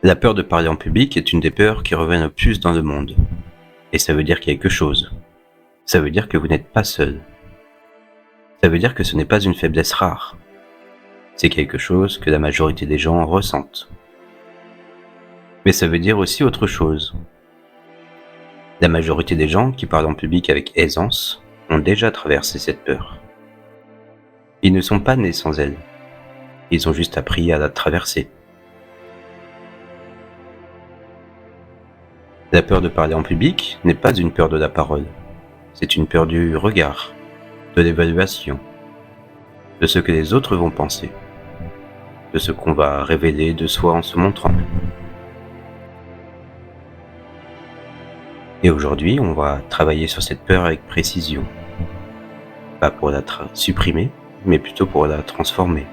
La peur de parler en public est une des peurs qui reviennent le plus dans le monde. Et ça veut dire quelque chose. Ça veut dire que vous n'êtes pas seul. Ça veut dire que ce n'est pas une faiblesse rare. C'est quelque chose que la majorité des gens ressentent. Mais ça veut dire aussi autre chose. La majorité des gens qui parlent en public avec aisance ont déjà traversé cette peur. Ils ne sont pas nés sans elle. Ils ont juste appris à la traverser. La peur de parler en public n'est pas une peur de la parole. C'est une peur du regard, de l'évaluation, de ce que les autres vont penser, de ce qu'on va révéler de soi en se montrant. Et aujourd'hui, on va travailler sur cette peur avec précision. Pas pour la supprimer, mais plutôt pour la transformer.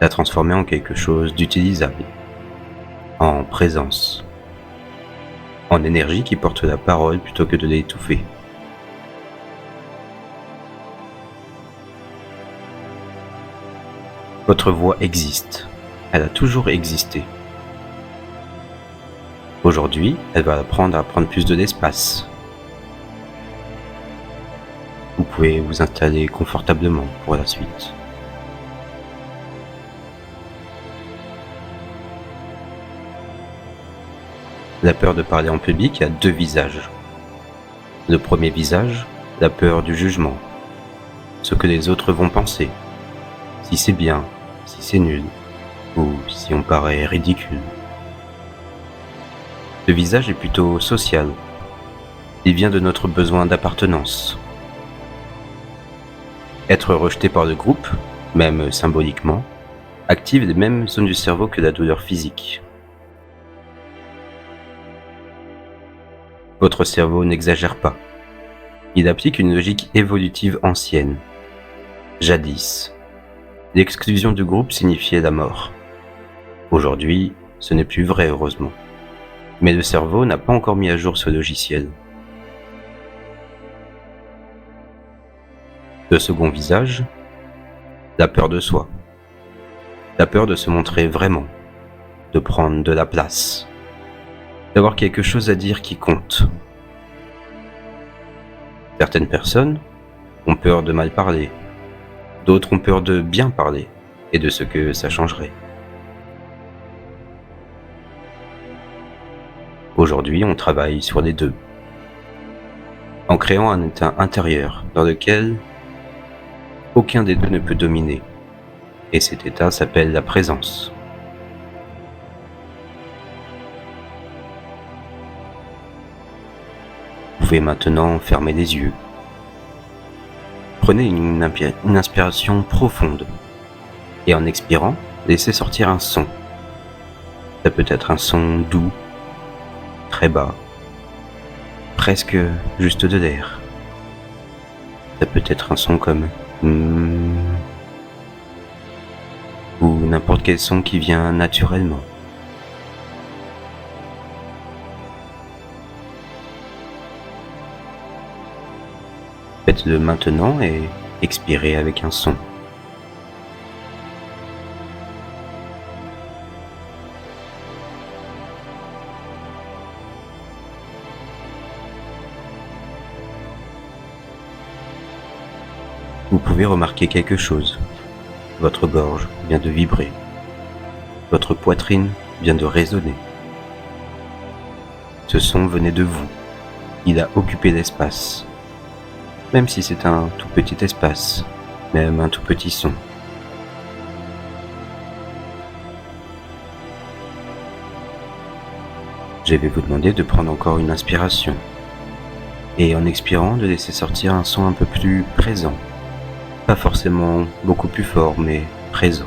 La transformer en quelque chose d'utilisable, en présence, en énergie qui porte la parole plutôt que de l'étouffer. Votre voix existe. Elle a toujours existé. Aujourd'hui, elle va apprendre à prendre plus d'espace. Vous pouvez vous installer confortablement pour la suite. La peur de parler en public a deux visages. Le premier visage, la peur du jugement. Ce que les autres vont penser. Si c'est bien, si c'est nul, ou si on paraît ridicule. Ce visage est plutôt social. Il vient de notre besoin d'appartenance. Être rejeté par le groupe, même symboliquement, active les mêmes zones du cerveau que la douleur physique. Votre cerveau n'exagère pas. Il applique une logique évolutive ancienne. Jadis, l'exclusion du groupe signifiait la mort. Aujourd'hui, ce n'est plus vrai, heureusement. Mais le cerveau n'a pas encore mis à jour ce logiciel. Le second visage, la peur de soi. La peur de se montrer vraiment, de prendre de la place, d'avoir quelque chose à dire qui compte. Certaines personnes ont peur de mal parler, d'autres ont peur de bien parler et de ce que ça changerait. Aujourd'hui, on travaille sur les deux, en créant un état intérieur dans lequel aucun des deux ne peut dominer. Et cet état s'appelle la présence. Vous pouvez maintenant fermer les yeux. Prenez une inspiration profonde et en expirant, laissez sortir un son. Ça peut être un son doux, très bas, presque juste de l'air. Ça peut être un son comme ou n'importe quel son qui vient naturellement. Faites-le maintenant et expirez avec un son. Vous pouvez remarquer quelque chose. Votre gorge vient de vibrer. Votre poitrine vient de résonner. Ce son venait de vous. Il a occupé l'espace. Même si c'est un tout petit espace, même un tout petit son. Je vais vous demander de prendre encore une inspiration. Et en expirant, de laisser sortir un son un peu plus présent. Pas forcément beaucoup plus fort, mais présent.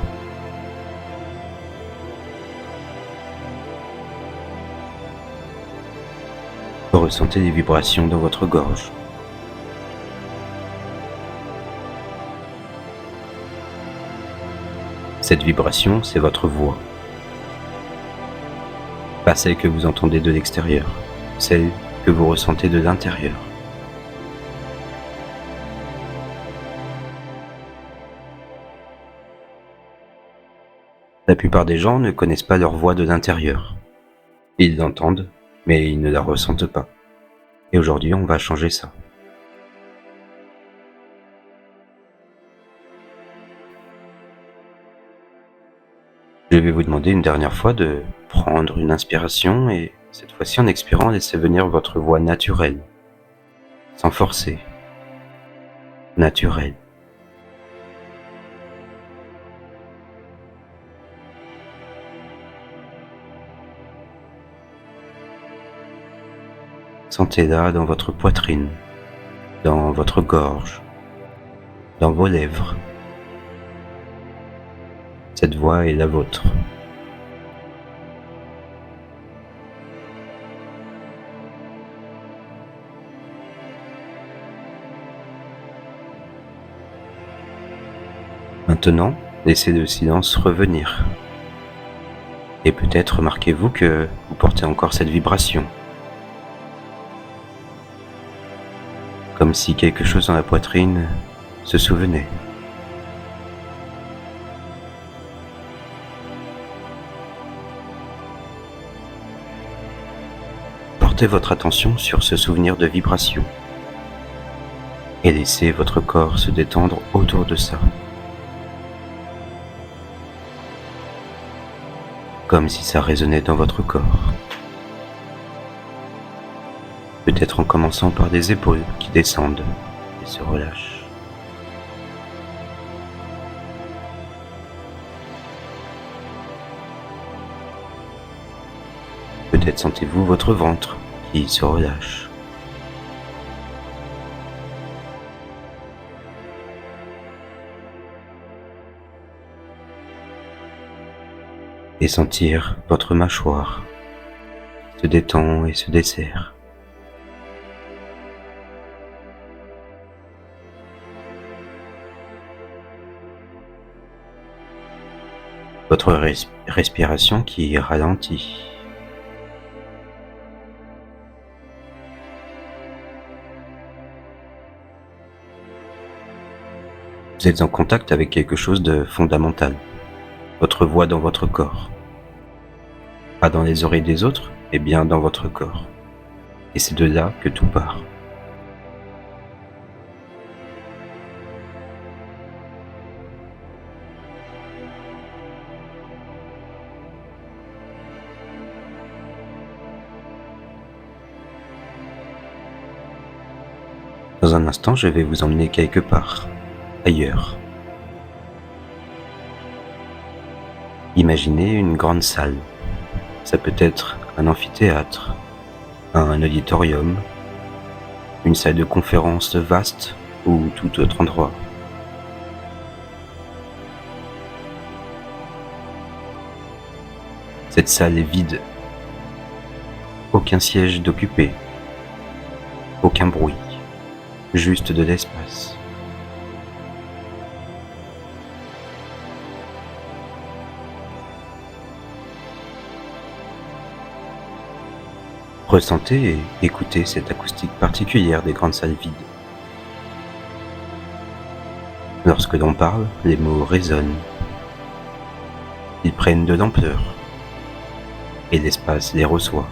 Vous ressentez des vibrations dans votre gorge. Cette vibration, c'est votre voix. Pas celle que vous entendez de l'extérieur, celle que vous ressentez de l'intérieur. La plupart des gens ne connaissent pas leur voix de l'intérieur. Ils l'entendent, mais ils ne la ressentent pas. Et aujourd'hui, on va changer ça. Je vais vous demander une dernière fois de prendre une inspiration et cette fois-ci en expirant, laissez venir votre voix naturelle, sans forcer, naturelle. Sentez-la dans votre poitrine, dans votre gorge, dans vos lèvres. Cette voix est la vôtre. Maintenant, laissez le silence revenir. Et peut-être remarquez-vous que vous portez encore cette vibration. Comme si quelque chose dans la poitrine se souvenait. Portez votre attention sur ce souvenir de vibration et laissez votre corps se détendre autour de ça. Comme si ça résonnait dans votre corps. Peut-être en commençant par des épaules qui descendent et se relâchent. Peut-être sentez-vous votre ventre qui se relâche. Et sentir votre mâchoire se détend et se desserre. Votre respiration qui ralentit. Vous êtes en contact avec quelque chose de fondamental, votre voix dans votre corps. Pas dans les oreilles des autres, mais bien dans votre corps. Et c'est de là que tout part. Dans un instant, je vais vous emmener quelque part, ailleurs. Imaginez une grande salle. Ça peut être un amphithéâtre, un auditorium, une salle de conférence vaste ou tout autre endroit. Cette salle est vide. Aucun siège d'occupé. Aucun bruit. Juste de l'espace. Ressentez et écoutez cette acoustique particulière des grandes salles vides. Lorsque l'on parle, les mots résonnent. Ils prennent de l'ampleur et l'espace les reçoit.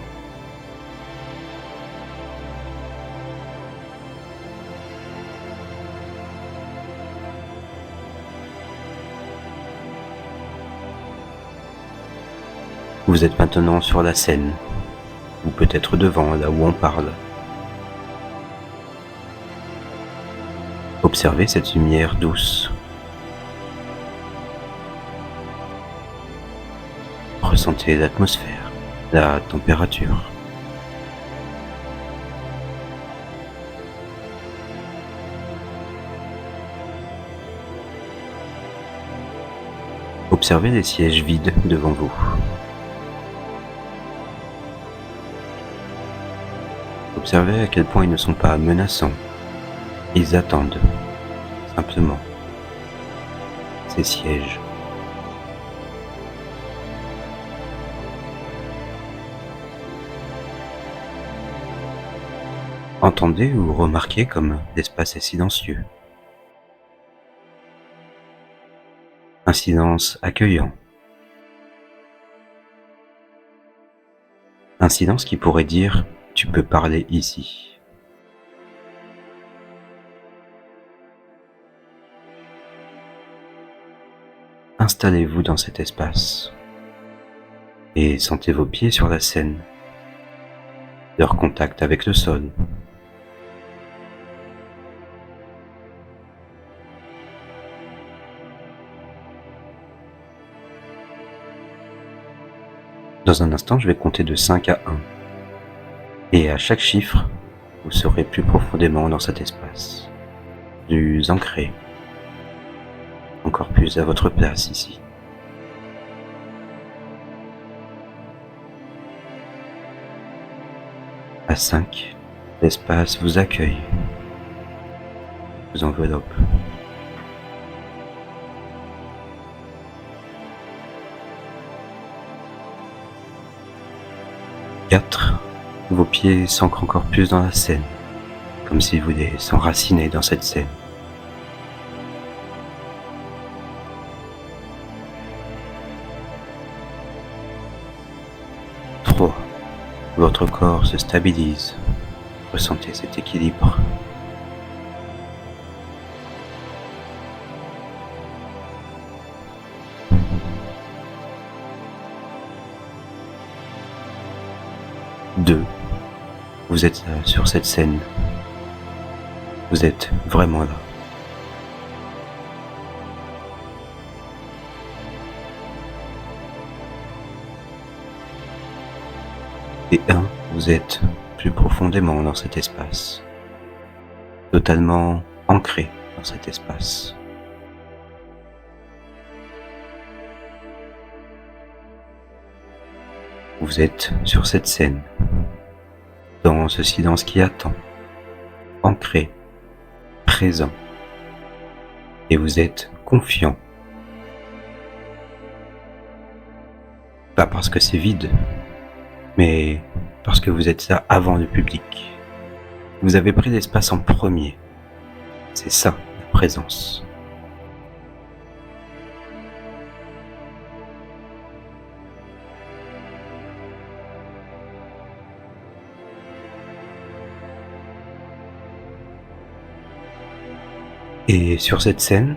Vous êtes maintenant sur la scène, ou peut-être devant, là où on parle. Observez cette lumière douce. Ressentez l'atmosphère, la température. Observez les sièges vides devant vous. Observez à quel point ils ne sont pas menaçants. Ils attendent, simplement, ces sièges. Entendez ou remarquez comme l'espace est silencieux. Un silence accueillant, Un silence qui pourrait dire « tu peux parler ici ». Installez-vous dans cet espace et sentez vos pieds sur la scène, leur contact avec le sol. Dans un instant, je vais compter de 5 à 1. Et à chaque chiffre, vous serez plus profondément dans cet espace, plus ancré, encore plus à votre place ici. À 5, l'espace vous accueille, vous enveloppe. 4, vos pieds s'ancrent encore plus dans la scène, comme si vous voulaient s'enraciner dans cette scène. 3, votre corps se stabilise, ressentez cet équilibre. 2, vous êtes sur cette scène, vous êtes vraiment là. 1, vous êtes plus profondément dans cet espace, totalement ancré dans cet espace. Vous êtes sur cette scène, dans ce silence qui attend, ancré, présent, et vous êtes confiant. Pas parce que c'est vide, mais parce que vous êtes là avant le public. Vous avez pris l'espace en premier. C'est ça, la présence. Et sur cette scène,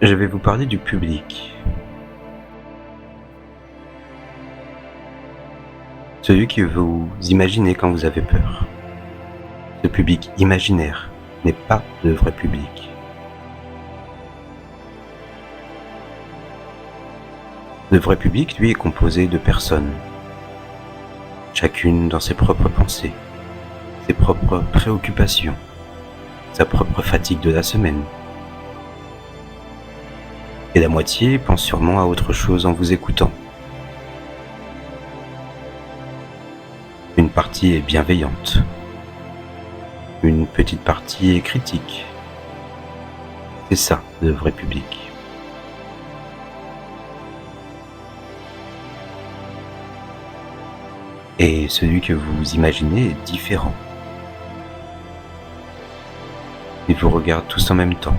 je vais vous parler du public. Celui que vous imaginez quand vous avez peur. Ce public imaginaire n'est pas le vrai public. Le vrai public, lui, est composé de personnes, chacune dans ses propres pensées, ses propres préoccupations, sa propre fatigue de la semaine. Et la moitié pense sûrement à autre chose en vous écoutant. Une partie est bienveillante. Une petite partie est critique. C'est ça, le vrai public. Et celui que vous imaginez est différent. Ils vous regardent tous en même temps.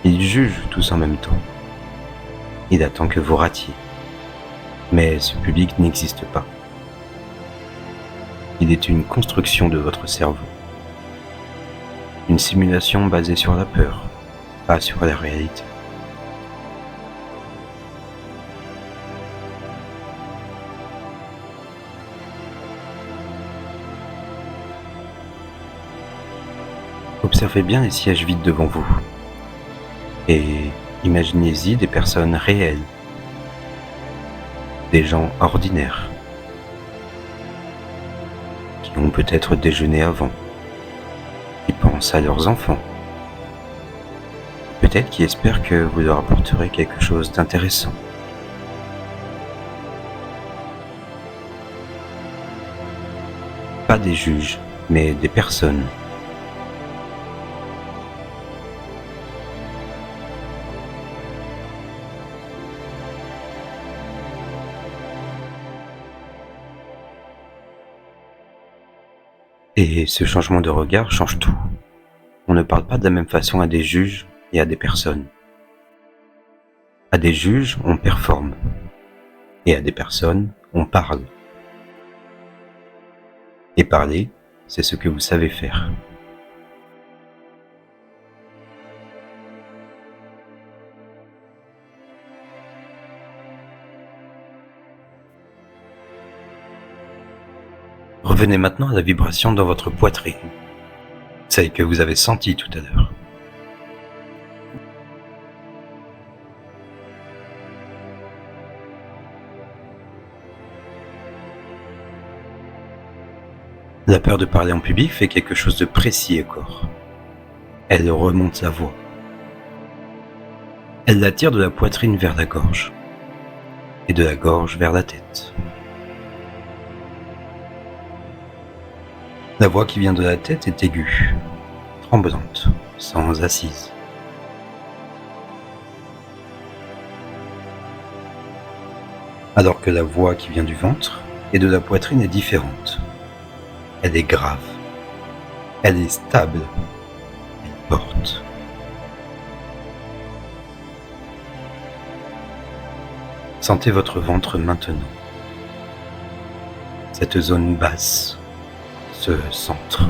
Ils jugent tous en même temps. Il attend que vous ratiez. Mais ce public n'existe pas. Il est une construction de votre cerveau. Une simulation basée sur la peur, pas sur la réalité. Observez bien les sièges vides devant vous et imaginez-y des personnes réelles, des gens ordinaires, qui ont peut-être déjeuné avant, qui pensent à leurs enfants, peut-être qui espèrent que vous leur apporterez quelque chose d'intéressant. Pas des juges, mais des personnes. Et ce changement de regard change tout. On ne parle pas de la même façon à des juges et à des personnes. À des juges, on performe. Et à des personnes, on parle. Et parler, c'est ce que vous savez faire. Revenez maintenant à la vibration dans votre poitrine, celle que vous avez sentie tout à l'heure. La peur de parler en public fait quelque chose de précis au corps. Elle remonte la voix. Elle l'attire de la poitrine vers la gorge, et de la gorge vers la tête. La voix qui vient de la tête est aiguë, tremblante, sans assise. Alors que la voix qui vient du ventre et de la poitrine est différente. Elle est grave. Elle est stable. Elle porte. Sentez votre ventre maintenant. Cette zone basse, ce centre.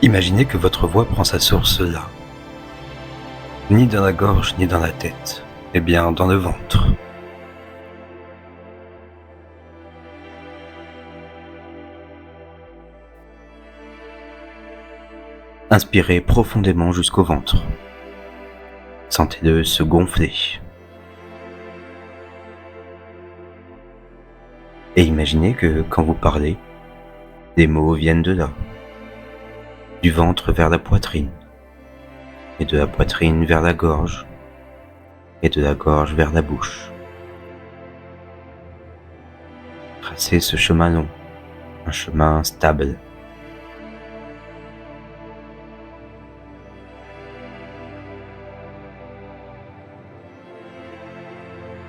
Imaginez que votre voix prend sa source là. Ni dans la gorge, ni dans la tête, mais bien dans le ventre. Inspirez profondément jusqu'au ventre. Sentez-le se gonfler. Et imaginez que quand vous parlez, des mots viennent de là. Du ventre vers la poitrine, et de la poitrine vers la gorge, et de la gorge vers la bouche. Tracez ce chemin long, un chemin stable.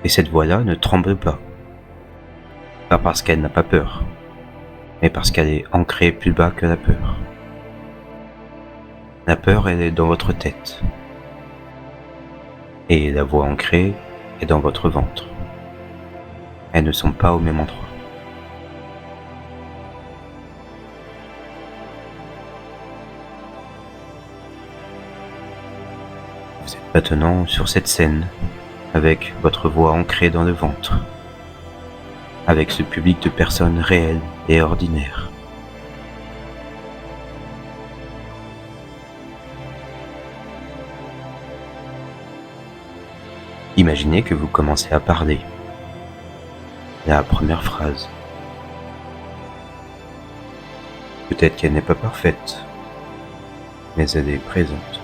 Et cette voix-là ne tremble pas. Pas parce qu'elle n'a pas peur, mais parce qu'elle est ancrée plus bas que la peur. La peur, elle est dans votre tête. Et la voix ancrée est dans votre ventre. Elles ne sont pas au même endroit. Vous êtes maintenant sur cette scène, avec votre voix ancrée dans le ventre, avec ce public de personnes réelles et ordinaires. Imaginez que vous commencez à parler. La première phrase. Peut-être qu'elle n'est pas parfaite, mais elle est présente.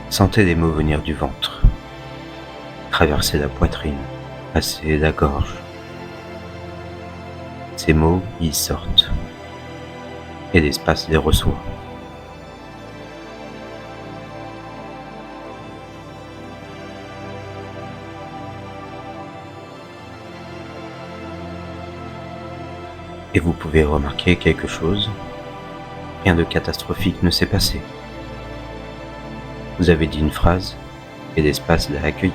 Sentez les mots venir du ventre, traverser la poitrine, passer la gorge. Ces mots y sortent, et l'espace les reçoit. Et vous pouvez remarquer quelque chose, rien de catastrophique ne s'est passé. Vous avez dit une phrase, et l'espace l'a accueillie.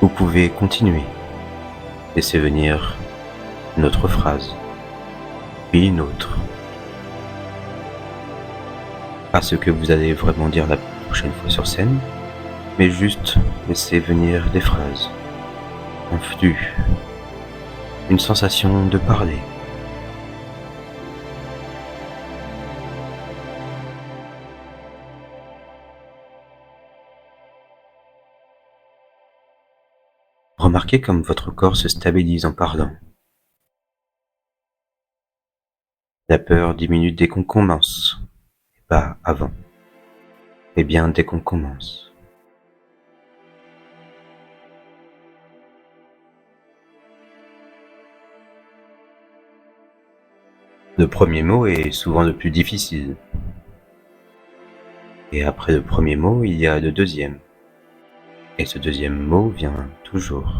Vous pouvez continuer, laisser venir une autre phrase, puis une autre. Pas ce que vous allez vraiment dire la prochaine fois sur scène, mais juste laisser venir des phrases, un flux, une sensation de parler. Remarquez comme votre corps se stabilise en parlant. La peur diminue dès qu'on commence, et pas avant. Et bien dès qu'on commence. Le premier mot est souvent le plus difficile. Et après le premier mot, il y a le deuxième. Et ce deuxième mot vient toujours.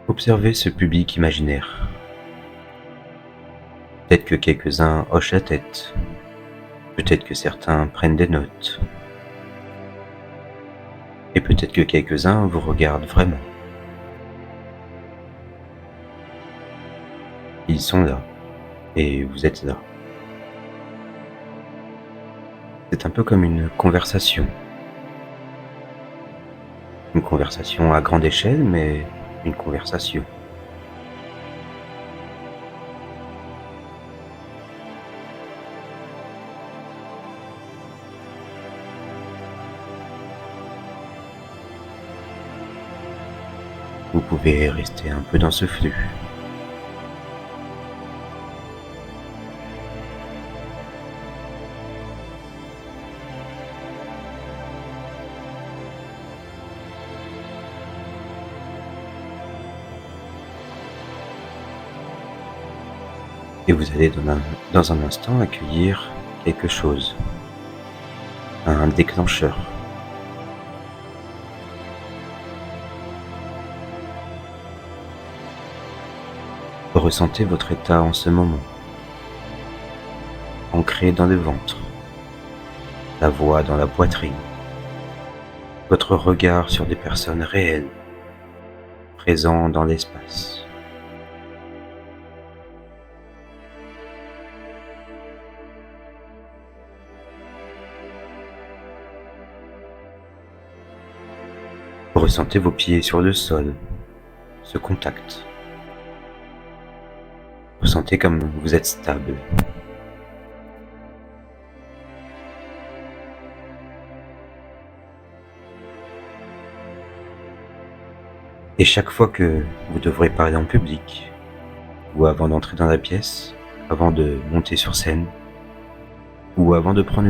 Observez ce public imaginaire. Peut-être que quelques-uns hochent la tête. Peut-être que certains prennent des notes. Et peut-être que quelques-uns vous regardent vraiment. Ils sont là. Et vous êtes là. C'est un peu comme une conversation. Une conversation à grande échelle, mais une conversation. Vous pouvez rester un peu dans ce flux. Et vous allez dans un instant accueillir quelque chose. Un déclencheur. Ressentez votre état en ce moment. Ancré dans le ventre. La voix dans la poitrine. Votre regard sur des personnes réelles. Présents dans l'espace. Ressentez vos pieds sur le sol. Ce contact. Ressentez comme vous êtes stable. Et chaque fois que vous devrez parler en public, ou avant d'entrer dans la pièce, avant de monter sur scène, ou avant de prendre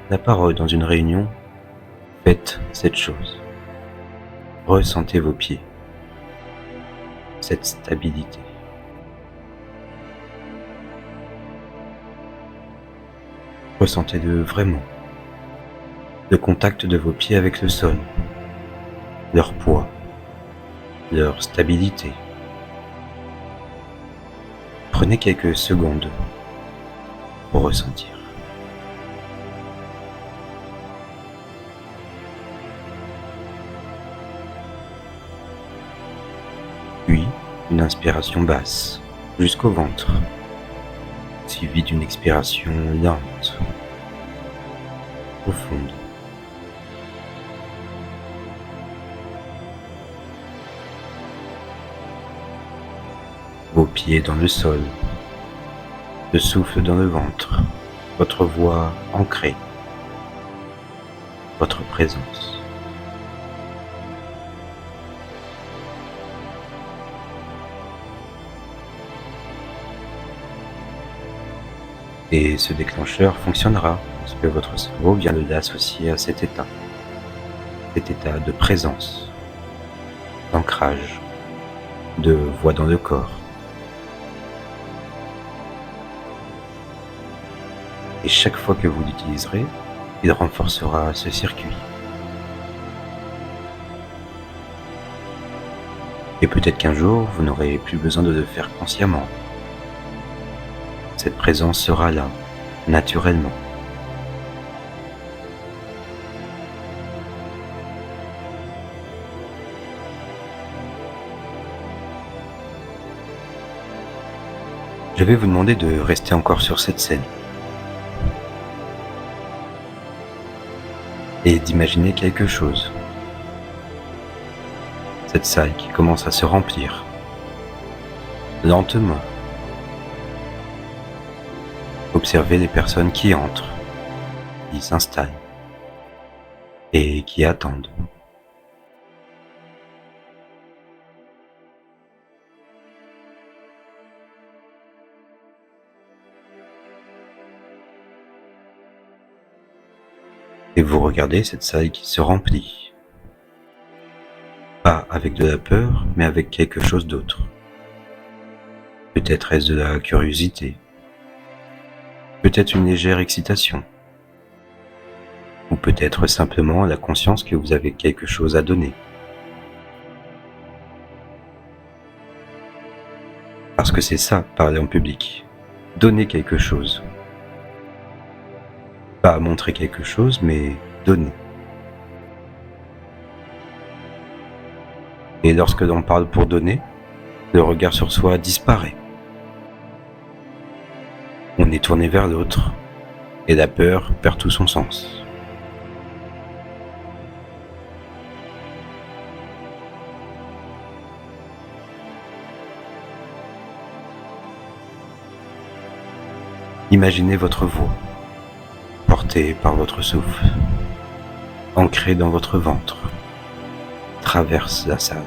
la parole dans une réunion, faites cette chose. Ressentez vos pieds, cette stabilité. Ressentez-le vraiment. Le contact de vos pieds avec le sol, leur poids, leur stabilité. Prenez quelques secondes pour ressentir. Puis, une inspiration basse jusqu'au ventre, suivie d'une expiration lente, profonde. Vos pieds dans le sol, le souffle dans le ventre, votre voix ancrée, votre présence. Et ce déclencheur fonctionnera parce que votre cerveau vient de l'associer à cet état de présence, d'ancrage, de voix dans le corps. Et chaque fois que vous l'utiliserez, il renforcera ce circuit. Et peut-être qu'un jour, vous n'aurez plus besoin de le faire consciemment. Cette présence sera là, naturellement. Je vais vous demander de rester encore sur cette scène et d'imaginer quelque chose. Cette salle qui commence à se remplir, lentement. Observez les personnes qui entrent, qui s'installent et qui attendent. Et vous regardez cette salle qui se remplit. Pas avec de la peur, mais avec quelque chose d'autre. Peut-être est-ce de la curiosité. Peut-être une légère excitation. Ou peut-être simplement la conscience que vous avez quelque chose à donner. Parce que c'est ça, parler en public. Donner quelque chose. Pas montrer quelque chose, mais donner. Et lorsque l'on parle pour donner, le regard sur soi disparaît. On est tourné vers l'autre, et la peur perd tout son sens. Imaginez votre voix, portée par votre souffle, ancrée dans votre ventre, traverse la salle.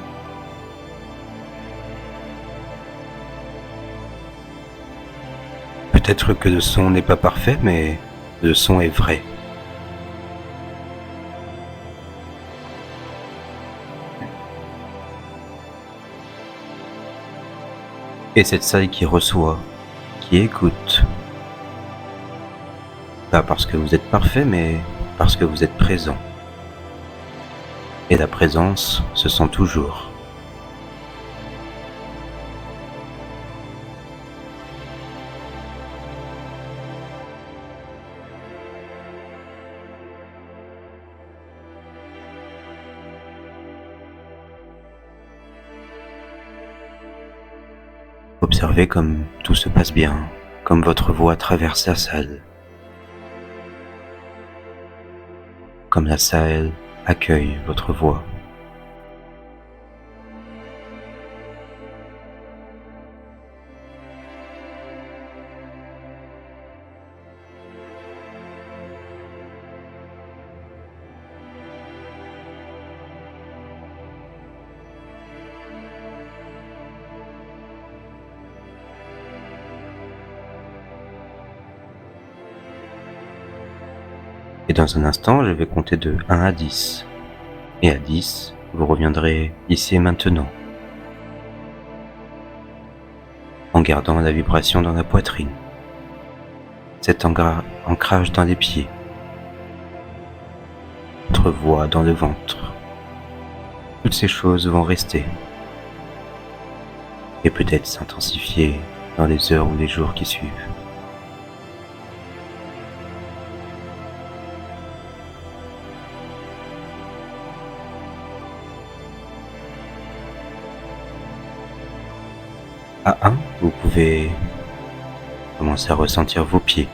Peut-être que le son n'est pas parfait, mais le son est vrai. Et cette salle qui reçoit, qui écoute, pas parce que vous êtes parfait, mais parce que vous êtes présent. Et la présence se sent toujours. Observez comme tout se passe bien, comme votre voix traverse la salle, comme la salle accueille votre voix. Et dans un instant, je vais compter de 1 à 10. Et à 10, vous reviendrez ici et maintenant, en gardant la vibration dans la poitrine, cet ancrage dans les pieds, votre voix dans le ventre. Toutes ces choses vont rester et peut-être s'intensifier dans les heures ou les jours qui suivent. À 1, vous pouvez commencer à ressentir vos pieds.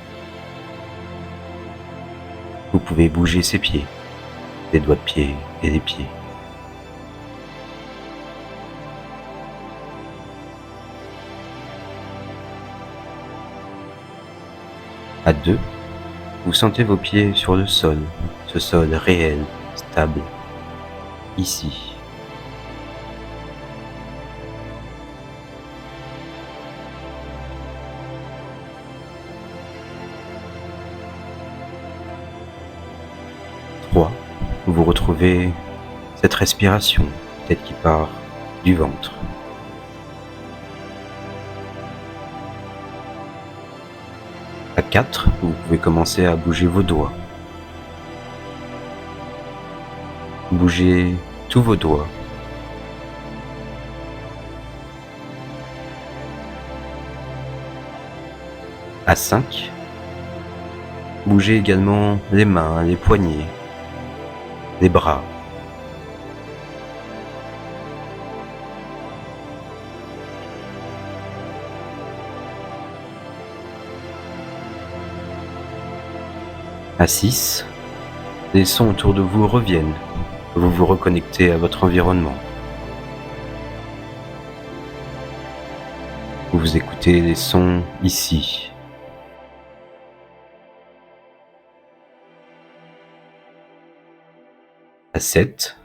Vous pouvez bouger ces pieds, les doigts de pied et les pieds. À 2, vous sentez vos pieds sur le sol, ce sol réel, stable, ici. Vous retrouvez cette respiration, peut-être qui part du ventre. À 4, vous pouvez commencer à bouger vos doigts. Bougez tous vos doigts. À 5, bougez également les mains, les poignets, les bras. À 6, les sons autour de vous reviennent. Vous vous reconnectez à votre environnement. Vous écoutez les sons ici. À 7,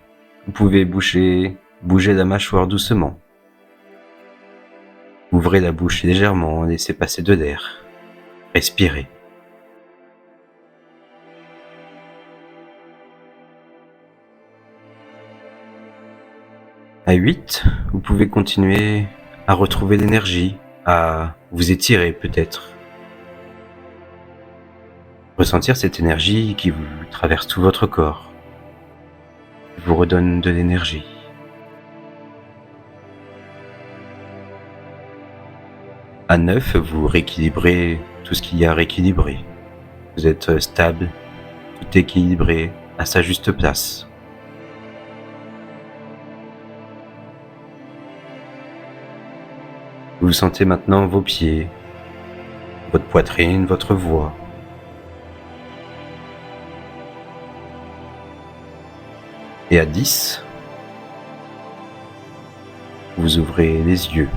vous pouvez bouger la mâchoire doucement. Ouvrez la bouche légèrement, laissez passer de l'air. Respirez. À 8, vous pouvez continuer à retrouver l'énergie, à vous étirer peut-être. Ressentir cette énergie qui vous traverse tout votre corps, qui vous redonne de l'énergie. À 9, vous rééquilibrez tout ce qu'il y a à rééquilibrer. Vous êtes stable, tout équilibré, à sa juste place. Vous sentez maintenant vos pieds, votre poitrine, votre voix. Et à 10, vous ouvrez les yeux.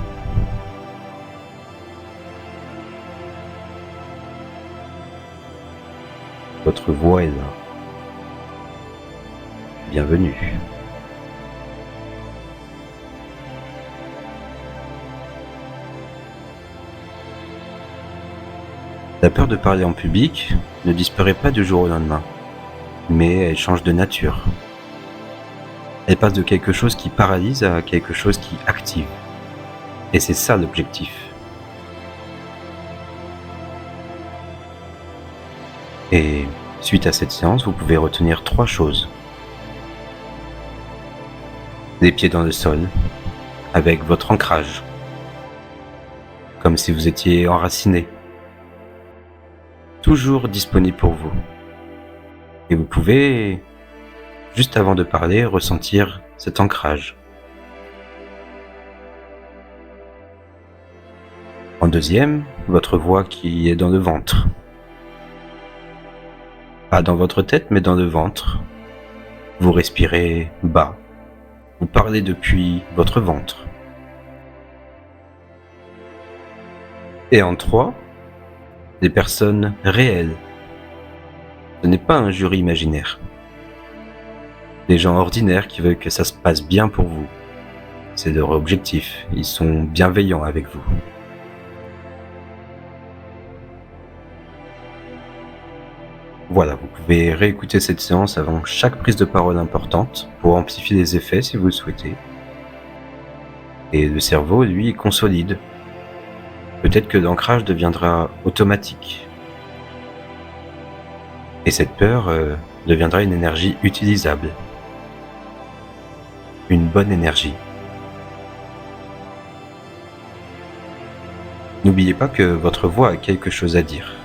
Votre voix est là. Bienvenue. La peur de parler en public ne disparaît pas du jour au lendemain, mais elle change de nature. Elle passe de quelque chose qui paralyse à quelque chose qui active. Et c'est ça l'objectif. Et suite à cette séance, vous pouvez retenir 3 choses. Les pieds dans le sol, avec votre ancrage, comme si vous étiez enraciné, toujours disponible pour vous. Et vous pouvez, juste avant de parler, ressentir cet ancrage. En deuxième, votre voix qui est dans le ventre. Pas dans votre tête, mais dans le ventre. Vous respirez bas. Vous parlez depuis votre ventre. Et en 3, des personnes réelles. Ce n'est pas un jury imaginaire. Des gens ordinaires qui veulent que ça se passe bien pour vous. C'est leur objectif. Ils sont bienveillants avec vous. Voilà, vous pouvez réécouter cette séance avant chaque prise de parole importante pour amplifier les effets si vous le souhaitez. Et le cerveau, lui, consolide. Peut-être que l'ancrage deviendra automatique. Et cette peur deviendra une énergie utilisable. Une bonne énergie. N'oubliez pas que votre voix a quelque chose à dire.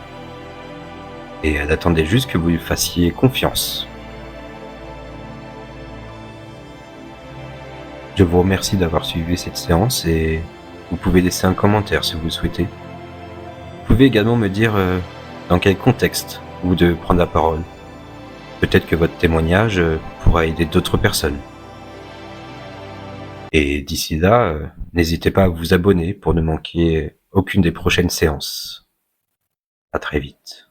Et elle attendait juste que vous lui fassiez confiance. Je vous remercie d'avoir suivi cette séance et vous pouvez laisser un commentaire si vous le souhaitez. Vous pouvez également me dire dans quel contexte vous devez prendre la parole. Peut-être que votre témoignage pourra aider d'autres personnes. Et d'ici là, n'hésitez pas à vous abonner pour ne manquer aucune des prochaines séances. À très vite.